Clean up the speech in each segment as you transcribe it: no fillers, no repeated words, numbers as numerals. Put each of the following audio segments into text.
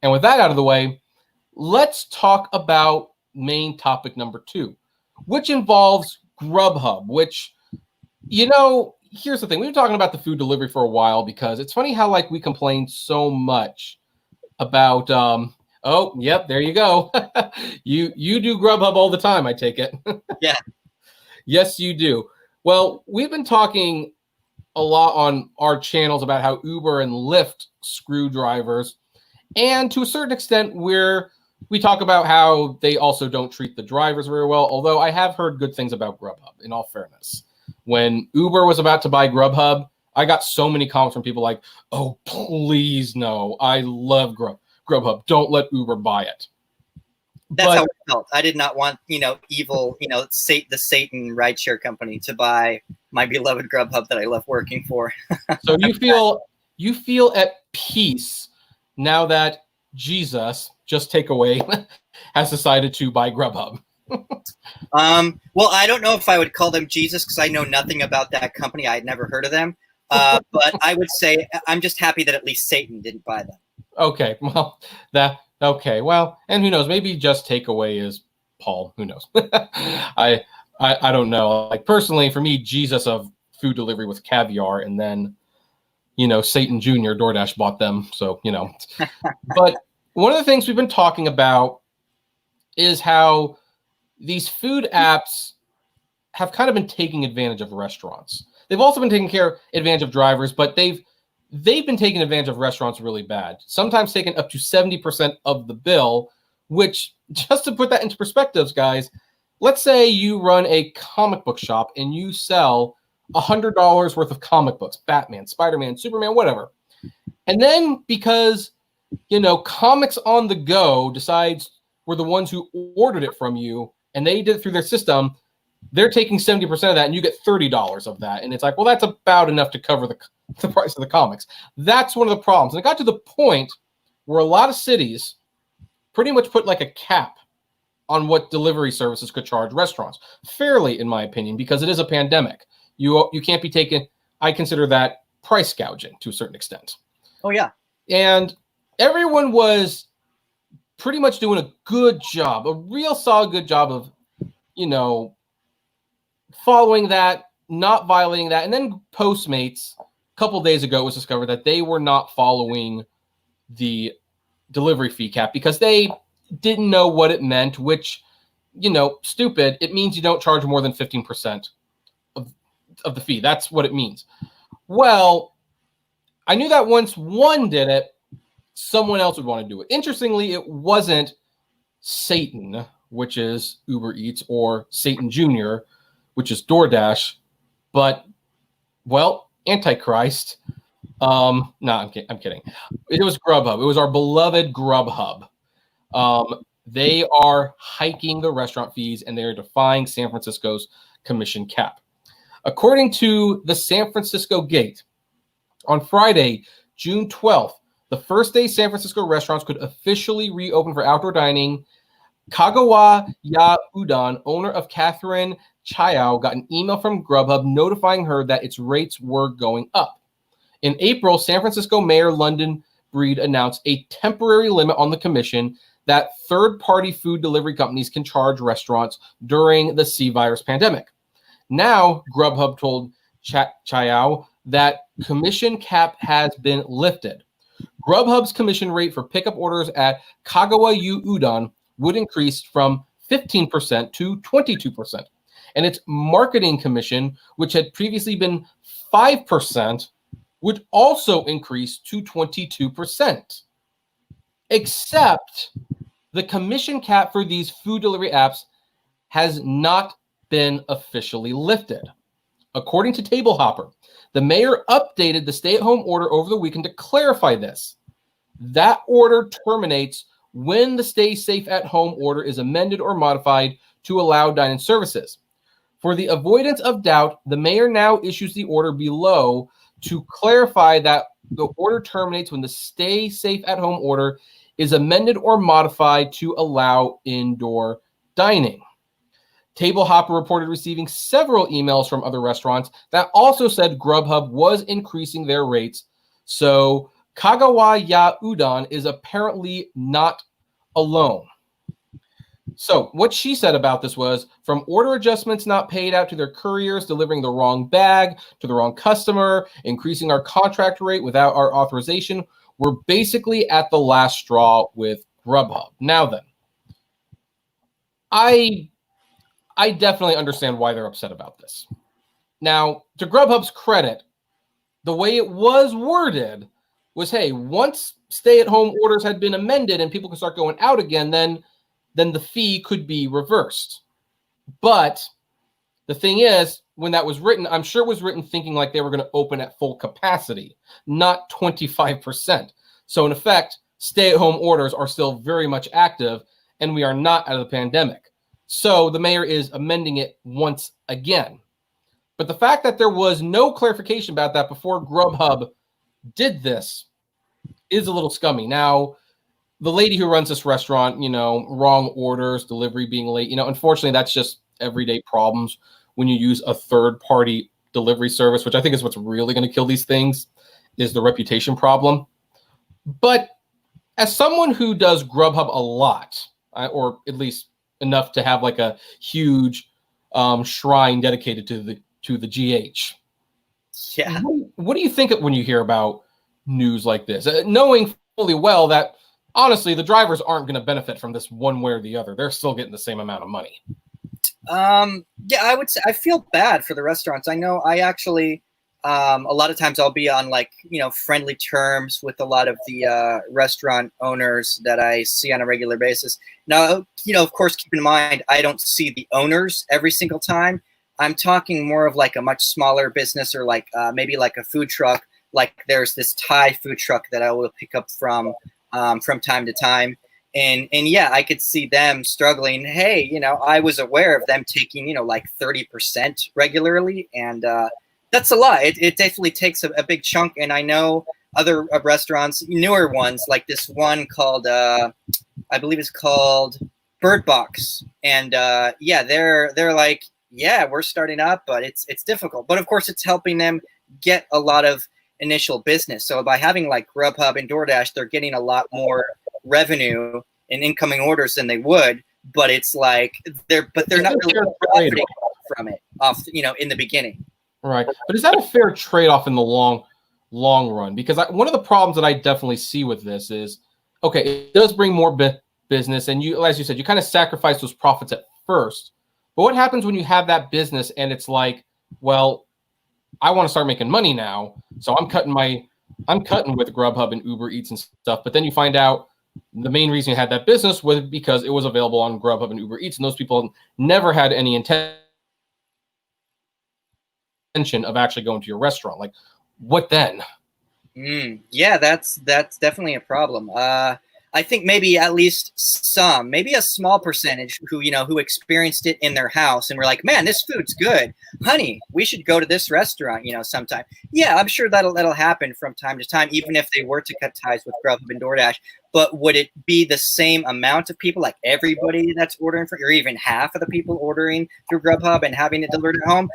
And with that out of the way, let's talk about main topic number 2, which involves GrubHub, which, here's the thing. We've been talking about the food delivery for a while because it's funny how we complain so much about, oh, yep, there you go. You do GrubHub all the time, I take it. Yeah. Yes, you do. Well, we've been talking a lot on our channels about how Uber and Lyft screw drivers. And to a certain extent, we talk about how they also don't treat the drivers very well, although I have heard good things about GrubHub, in all fairness. When Uber was about to buy GrubHub, I got so many comments from people like, oh, please no, I love GrubHub. Don't let Uber buy it. That's how I felt. I did not want, evil, the Satan rideshare company to buy my beloved GrubHub that I love working for. So you feel at peace now that Jesus, just take away, has decided to buy GrubHub. Well, I don't know if I would call them Jesus because I know nothing about that company. I had never heard of them. But I would say I'm just happy that at least Satan didn't buy them. Okay, well, and who knows? Maybe just takeaway is Paul. Who knows? I don't know. Personally, for me, Jesus of food delivery with caviar, and then Satan Jr. DoorDash bought them. So but one of the things we've been talking about is how these food apps have kind of been taking advantage of restaurants. They've also been taking advantage of drivers, but they've been taking advantage of restaurants really bad, sometimes taking up to 70% of the bill, which, just to put that into perspectives, guys, let's say you run a comic book shop and you sell $100 worth of comic books, Batman, Spider-Man, Superman, whatever. And then because, Comics on the Go decides we're the ones who ordered it from you and they did it through their system, they're taking 70% of that and you get $30 of that. And it's like, well, that's about enough to cover the price of the comics. That's one of the problems. And it got to the point where a lot of cities pretty much put a cap on what delivery services could charge restaurants. Fairly, in my opinion, because it is a pandemic. You can't be taken, I consider that price gouging to a certain extent. Oh, yeah. And everyone was pretty much doing a good job, a real solid good job of, following that, not violating that. And then Postmates, a couple days ago, it was discovered that they were not following the delivery fee cap because they didn't know what it meant, which, stupid. It means you don't charge more than 15% of the fee. That's what it means. Well, I knew that once one did it, someone else would want to do it. Interestingly, it wasn't Satan, which is Uber Eats, or Satan Jr., which is DoorDash, but, well, Antichrist. No, I'm kidding. It was GrubHub. It was our beloved GrubHub. They are hiking the restaurant fees, and they are defying San Francisco's commission cap. According to the San Francisco Gate, on Friday, June 12th, the first day San Francisco restaurants could officially reopen for outdoor dining, Kagawa Ya Udon, owner of Catherine Chayao, got an email from GrubHub notifying her that its rates were going up. In April, San Francisco Mayor London Breed announced a temporary limit on the commission that third-party food delivery companies can charge restaurants during the C-virus pandemic. Now, GrubHub told Chayao that commission cap has been lifted. GrubHub's commission rate for pickup orders at Kagawa Yu Udon would increase from 15% to 22%. And its marketing commission, which had previously been 5%, would also increase to 22%. Except the commission cap for these food delivery apps has not been officially lifted. According to Table Hopper, the mayor updated the stay-at-home order over the weekend to clarify this. That order terminates when the Stay Safe at Home order is amended or modified to allow dine-in services. For the avoidance of doubt, the mayor now issues the order below to clarify that the order terminates when the Stay Safe at Home order is amended or modified to allow indoor dining. Table Hopper reported receiving several emails from other restaurants that also said GrubHub was increasing their rates. So Kagawa Ya Udon is apparently not alone. So what she said about this was, from order adjustments not paid out to their couriers, delivering the wrong bag to the wrong customer, increasing our contract rate without our authorization, we're basically at the last straw with GrubHub. Now then, I definitely understand why they're upset about this. Now, to GrubHub's credit, the way it was worded was, hey, once stay-at-home orders had been amended and people can start going out again, then the fee could be reversed. But the thing is, when that was written, I'm sure it was written thinking like they were going to open at full capacity, not 25%. So in effect, stay-at-home orders are still very much active, and we are not out of the pandemic. So the mayor is amending it once again. But the fact that there was no clarification about that before GrubHub did this is a little scummy. Now, the lady who runs this restaurant, wrong orders, delivery being late, unfortunately, that's just everyday problems when you use a third-party delivery service, which I think is what's really going to kill these things, is the reputation problem. But as someone who does GrubHub a lot, or at least enough to have like a huge shrine dedicated to the GH. Yeah. What do you think when you hear about news like this? Knowing fully well that, honestly, the drivers aren't going to benefit from this one way or the other. They're still getting the same amount of money. Yeah, I would say I feel bad for the restaurants. I know I actually, a lot of times I'll be on friendly terms with a lot of the restaurant owners that I see on a regular basis. Now, of course, keep in mind, I don't see the owners every single time. I'm talking more of like a much smaller business, or like maybe like a food truck. Like there's this Thai food truck that I will pick up from time to time. And yeah, I could see them struggling. Hey, I was aware of them taking, like 30% regularly. And that's a lot. It definitely takes a big chunk. And I know other restaurants, newer ones, like this one called, I believe it's called Bird Box. And yeah, they're like, yeah, we're starting up, but it's difficult. But of course, it's helping them get a lot of initial business. So by having like GrubHub and DoorDash, they're getting a lot more revenue and incoming orders than they would. But it's like they're not really profiting from it off, in the beginning. Right. But is that a fair trade-off in the long run? Because one of the problems that I definitely see with this is, okay, it does bring more business, and you, as you said, you kind of sacrifice those profits at first. But what happens when you have that business and it's like, well, I want to start making money now, so I'm cutting with GrubHub and Uber Eats and stuff. But then you find out the main reason you had that business was because it was available on GrubHub and Uber Eats, and those people never had any intention of actually going to your restaurant. Like, what then? Yeah, that's definitely a problem. I think maybe at least maybe a small percentage who experienced it in their house and were like, man, this food's good. Honey, we should go to this restaurant, sometime. Yeah, I'm sure that'll happen from time to time, even if they were to cut ties with GrubHub and DoorDash. But would it be the same amount of people, like everybody that's ordering or even half of the people ordering through GrubHub and having it delivered at home?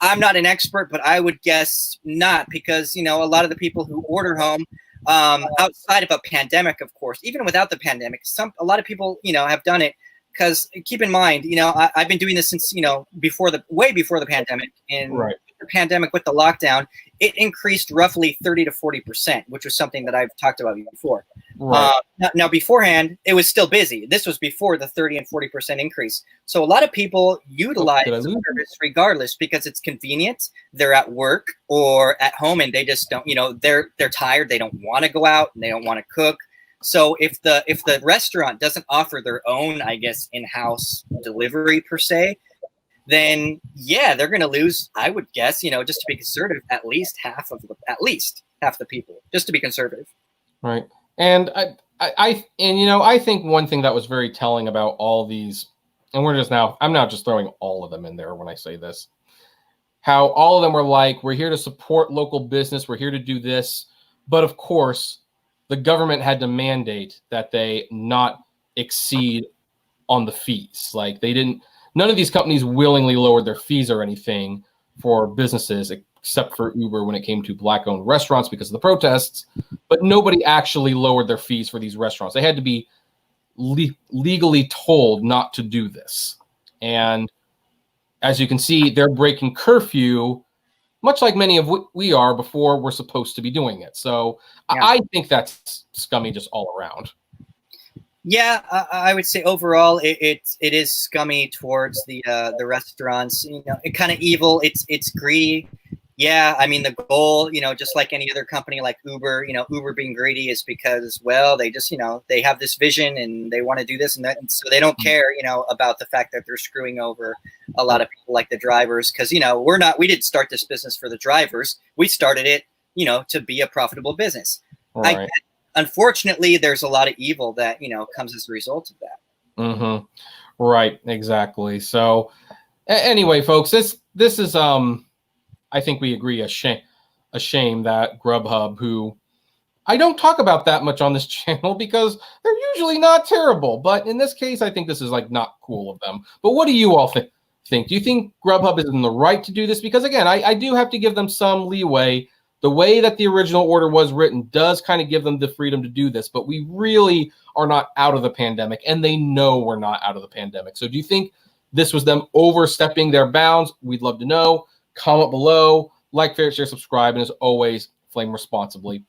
I'm not an expert, but I would guess not, because, a lot of the people who order home, outside of a pandemic, of course, even without the pandemic, a lot of people, have done it. Because keep in mind, I've been doing this since, way before the pandemic. And right. The pandemic, with the lockdown, it increased roughly 30 to 40%, which was something that I've talked about before. Right. Now, beforehand, it was still busy. This was before the 30 and 40% increase. So a lot of people utilize the service regardless, because it's convenient. They're at work or at home and they just don't, they're tired. They don't want to go out and they don't want to cook. So if the restaurant doesn't offer their own, I guess, in-house delivery per se, then yeah, they're going to lose, I would guess, just to be conservative, at least half the people, just to be conservative. Right. And I think one thing that was very telling about all these, and I'm now just throwing all of them in there when I say this, how all of them were like, we're here to support local business, we're here to do this. But of course, the government had to mandate that they not exceed on the fees. Like none of these companies willingly lowered their fees or anything for businesses, except for Uber when it came to Black-owned restaurants because of the protests. But nobody actually lowered their fees for these restaurants. They had to be legally told not to do this. And as you can see, they're breaking curfew, much like many of we are before we're supposed to be doing it. So yeah. I think that's scummy just all around. Yeah, I would say overall it is scummy towards the restaurants. You know, it kind of evil. It's greedy. Yeah, I mean the goal, you know, just like any other company like Uber, you know, Uber being greedy is because, well, they just, you know, they have this vision and they want to do this and that, and so they don't care, you know, about the fact that they're screwing over a lot of people like the drivers, because, you know, we didn't start this business for the drivers. We started it, you know, to be a profitable business. Right. Unfortunately, there's a lot of evil that, you know, comes as a result of that. Mm-hmm. Right. Exactly. So anyway, folks, this is I think we agree a shame that GrubHub, who I don't talk about that much on this channel because they're usually not terrible, but in this case, I think this is like not cool of them. But what do you all think? Do you think GrubHub is in the right to do this? Because again, I do have to give them some leeway. The way that the original order was written does kind of give them the freedom to do this, but we really are not out of the pandemic, and they know we're not out of the pandemic. So do you think this was them overstepping their bounds? We'd love to know. Comment below, like, favorite, share, subscribe, and as always, flame responsibly.